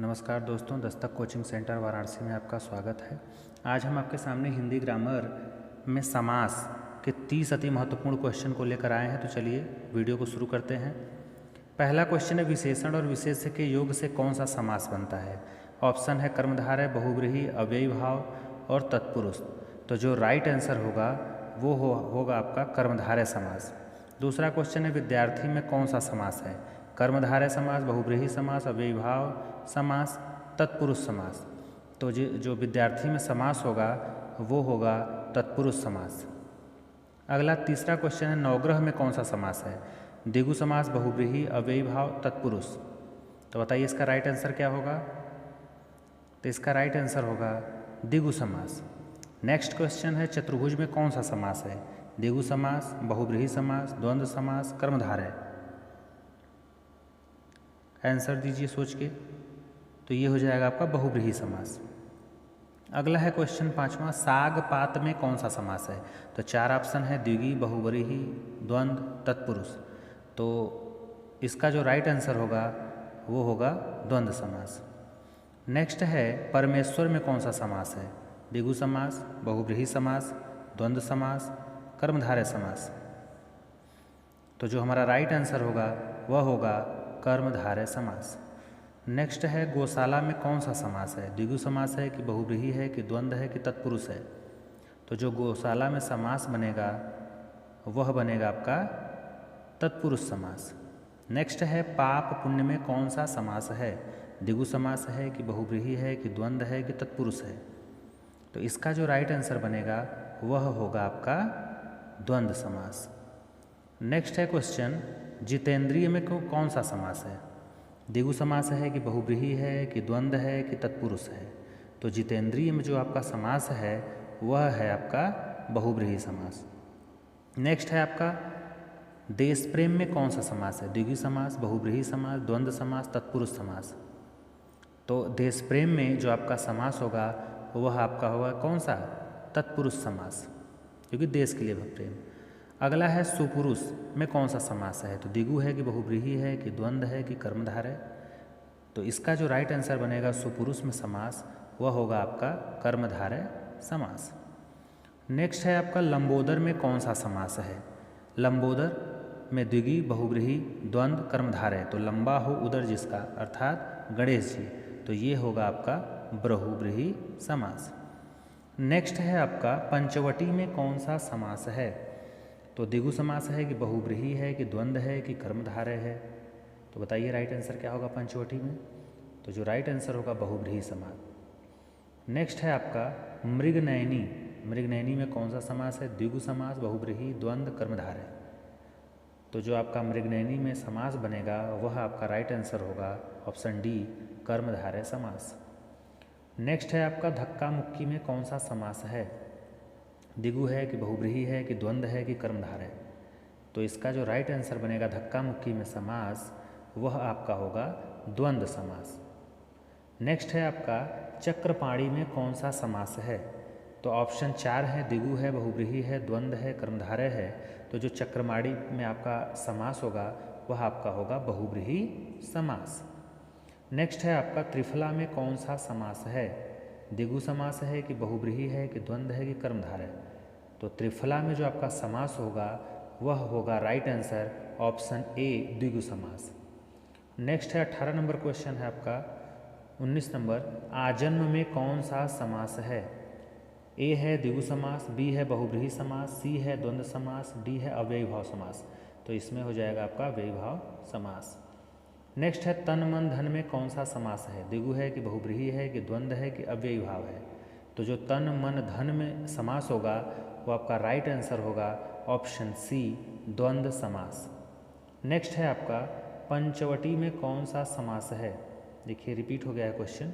नमस्कार दोस्तों, Dastak coaching centre Varanasi में आपका स्वागत है। आज हम आपके सामने हिंदी ग्रामर में समास के 30 अति महत्वपूर्ण क्वेश्चन को लेकर आए हैं। तो चलिए वीडियो को शुरू करते हैं। पहला क्वेश्चन है, विशेषण और विशेष्य के योग से कौन सा समास बनता है? ऑप्शन है कर्मधारय, बहुव्रीहि, अव्ययी भाव और तत्पुरुष। तो जो राइट आंसर होगा वो होगा आपका कर्मधारय समास। दूसरा क्वेश्चन है, विद्यार्थी में कौन सा समास है? कर्मधारय समास, बहुव्रीहि समास, अव्ययी भाव समास, तत्पुरुष समास। तो जो विद्यार्थी में समास होगा वो होगा तत्पुरुष समास। अगला तीसरा क्वेश्चन है, नवग्रह में कौन सा समास है? द्विगु समास, बहुव्रीहि, अव्ययी भाव, तत्पुरुष। तो बताइए इसका राइट आंसर क्या होगा? तो इसका राइट आंसर होगा द्विगु समास। नेक्स्ट क्वेश्चन है, चतुर्भुज में कौन सा समास है? द्विगु समास, बहुव्रीहि समास, द्वंद्व समास, कर्मधारय। आंसर दीजिए सोच के। तो ये हो जाएगा आपका बहुव्रीहि समास। अगला है क्वेश्चन पांचवा, साग पात में कौन सा समास है? तो चार ऑप्शन है, द्विगु, बहुव्रीहि, द्वंद्व, तत्पुरुष। तो इसका जो राइट आंसर होगा वो होगा द्वंद्व समास। नेक्स्ट है, परमेश्वर में कौन सा समास है? द्विगु समास, बहुव्रीहि समास, द्वंद्व समास, कर्मधारय समास। तो जो हमारा राइट आंसर होगा वह होगा कर्मधारय समास। नेक्स्ट है, गौशाला में कौन सा समास है? द्विगु समास है कि बहुव्रीहि है कि द्वंद्व है कि तत्पुरुष है? तो जो गौशाला में समास बनेगा वह बनेगा आपका तत्पुरुष समास। नेक्स्ट है, पाप पुण्य में कौन सा समास है? द्विगु समास है कि बहुव्रीहि है कि द्वंद्व है कि तत्पुरुष है? तो इसका जो राइट आंसर बनेगा वह होगा आपका द्वंद्व समास। नेक्स्ट है क्वेश्चन, जितेंद्रिय में कौन सा समास है? द्विगु समास है कि बहुव्रीहि है कि द्वंद्व है कि तत्पुरुष है? तो जितेंद्रिय में जो आपका समास है वह है आपका बहुव्रीहि समास। नेक्स्ट है आपका, देश प्रेम में कौन सा समास है? द्विगु समास, बहुव्रीहि समास, द्वंद्व समास, तत्पुरुष समास। तो देश प्रेम में जो आपका समास होगा वह आपका होगा कौन सा? तत्पुरुष समास, क्योंकि देश के लिए प्रेम। अगला है, सुपुरुष में कौन सा समास है? तो द्विगु है कि बहुव्रीहि है कि द्वंद्व है कि कर्मधारय? तो इसका जो राइट आंसर बनेगा सुपुरुष में समास वह होगा आपका कर्मधारय समास। नेक्स्ट है आपका, लंबोदर में कौन सा समास है? लंबोदर में द्विगु, बहुव्रीहि, द्वंद्व, कर्मधारय। तो लंबा हो उदर जिसका, अर्थात गणेश जी, तो ये होगा आपका बहुव्रीहि समास। नेक्स्ट है आपका, पंचवटी में कौन सा समास है? तो द्विगु समास है कि बहुव्रीहि है कि द्वंद्व है कि कर्मधारय है? तो बताइए राइट आंसर क्या होगा पंचवटी में? तो जो राइट आंसर होगा बहुव्रीहि समास। नेक्स्ट है आपका, मृगनयनी। मृगनयनी में कौन सा समास है? द्विगु समास, बहुव्रीहि, द्वंद्व, कर्मधारय। तो जो आपका मृगनयनी में समास बनेगा वह आपका राइट आंसर होगा ऑप्शन डी, कर्मधारय समास। नेक्स्ट है आपका, धक्का मुक्की में कौन सा समास है? द्विगु है कि बहुव्रीहि है कि द्वंद्व है कि कर्मधारय? तो इसका जो राइट आंसर बनेगा धक्का मुक्की में समास वह आपका होगा द्वंद्व समास। नेक्स्ट है आपका, चक्रपाणी में कौन सा समास है? तो ऑप्शन चार है, द्विगु है, बहुव्रीहि है, द्वंद्व है, कर्मधारय है। तो जो चक्रपाणी में आपका समास होगा वह आपका होगा बहुव्रीहि समास। नेक्स्ट है आपका, त्रिफला में कौन सा समास है? द्विगु समास है कि बहुव्रीहि है कि द्वंद्व है कि कर्मधारय? तो त्रिफला में जो आपका समास होगा वह होगा राइट आंसर ऑप्शन ए, द्विगु समास। नेक्स्ट है 18 नंबर क्वेश्चन है आपका। 19 नंबर, आजन्म में कौन सा समास है? ए है द्विगु समास, बी है बहुव्रीहि समास, सी है द्वंद्व समास, डी है अव्ययी भाव समास। तो इसमें हो जाएगा आपका अव्ययी भाव समास। नेक्स्ट है, तन मन धन में कौन सा समास है? द्विगु है कि बहुव्रीहि है कि द्वंद्व है कि अव्ययी भाव है? तो जो तन मन धन में समास होगा वो आपका राइट आंसर होगा ऑप्शन सी, द्वंद्व समास। नेक्स्ट है आपका, पंचवटी में कौन सा समास है? देखिए रिपीट हो गया है क्वेश्चन।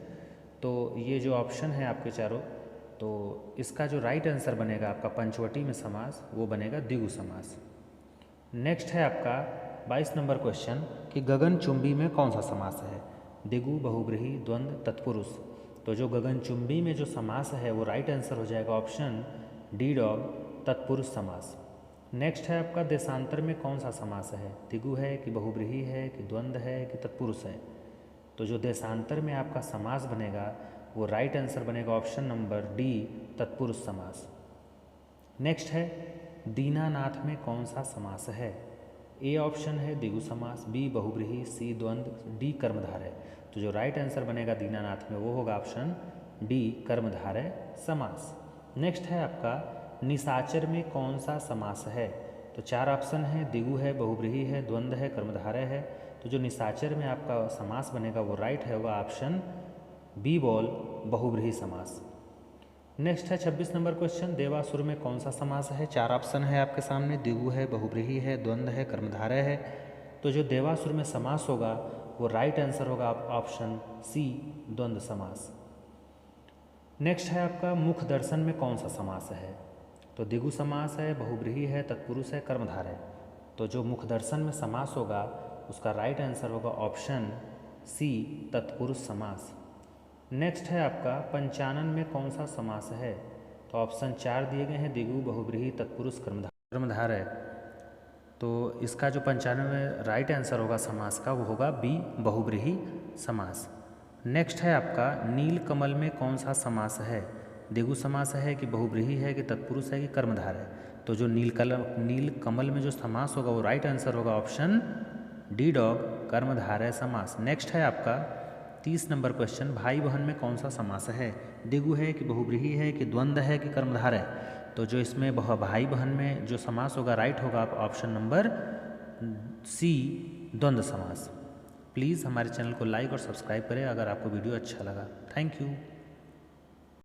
तो ये जो ऑप्शन है आपके चारों, तो इसका जो राइट आंसर बनेगा आपका पंचवटी में समास वो बनेगा द्विगु समास। नेक्स्ट है आपका 22 नंबर क्वेश्चन कि गगनचुंबी में कौन सा समास है? द्विगु, बहुव्रीहि, द्वंद्व, तत्पुरुष। तो जो गगनचुंबी में जो समास है वो राइट आंसर हो जाएगा ऑप्शन डी, डॉग, तत्पुरुष समास। नेक्स्ट है आपका, देशांतर में कौन सा समास है? द्विगु है कि बहुव्रीहि है कि द्वंद्व है कि तत्पुरुष है? तो जो देशांतर में आपका समास बनेगा वो राइट आंसर बनेगा ऑप्शन नंबर डी, तत्पुरुष समास। नेक्स्ट है दीनानाथ में कौन सा समास है? ए ऑप्शन है द्विगु समास, बी बहुब्रीहि, सी द्वंद्व, डी कर्मधारय। तो जो राइट आंसर बनेगा दीनानाथ में वो होगा ऑप्शन डी, कर्मधारय समास। नेक्स्ट है आपका निशाचर में कौन सा समास है? तो 4 ऑप्शन है, द्विगु है, बहुब्रीहि है, द्वंद्व है, कर्मधारय है। तो जो निशाचर में आपका समास बनेगा वो राइट है, होगा ऑप्शन बी बॉल, बहुब्रीहि समास। नेक्स्ट है 26 नंबर क्वेश्चन, देवासुर में कौन सा समास है? 4 ऑप्शन है आपके सामने, द्विगु है, बहुब्रीहि है, द्वंद्व है, कर्मधारय है। तो जो देवासुर में समास होगा वो राइट आंसर होगा ऑप्शन सी, द्वंद्व समास। नेक्स्ट है आपका मुख दर्शन में कौन सा समास है? तो द्विगु समास है, बहुब्रीहि है, तत्पुरुष है, कर्मधारय। तो जो मुख दर्शन में समास होगा उसका राइट आंसर होगा ऑप्शन सी, तत्पुरुष समास। नेक्स्ट है आपका पंचानन में कौन सा समास है? तो ऑप्शन 4 दिए गए हैं, द्विगु, बहुब्रीहि, तत्पुरुष, कर्मधारय। तो इसका जो 95 में राइट आंसर होगा समास का वो होगा बी, बहुब्रीहि समास। नेक्स्ट है आपका नीलकमल में कौन सा समास है? द्विगु समास है कि बहुब्रीहि है कि तत्पुरुष है कि कर्मधारय? तो जो नीलकमल में जो समास होगा वो राइट आंसर होगा ऑप्शन डी डॉग, कर्मधारय समास। नेक्स्ट है आपका 30 नंबर क्वेश्चन, भाई बहन में कौन सा समास है? द्विगु है कि बहुब्रीहि है कि द्वंद्व है कि कर्मधारय? तो जो इसमें भाई बहन में जो समास होगा राइट होगा ऑप्शन नंबर सी, द्वंद्व समास। प्लीज़ हमारे चैनल को लाइक और सब्सक्राइब करें अगर आपको वीडियो अच्छा लगा। Thank you.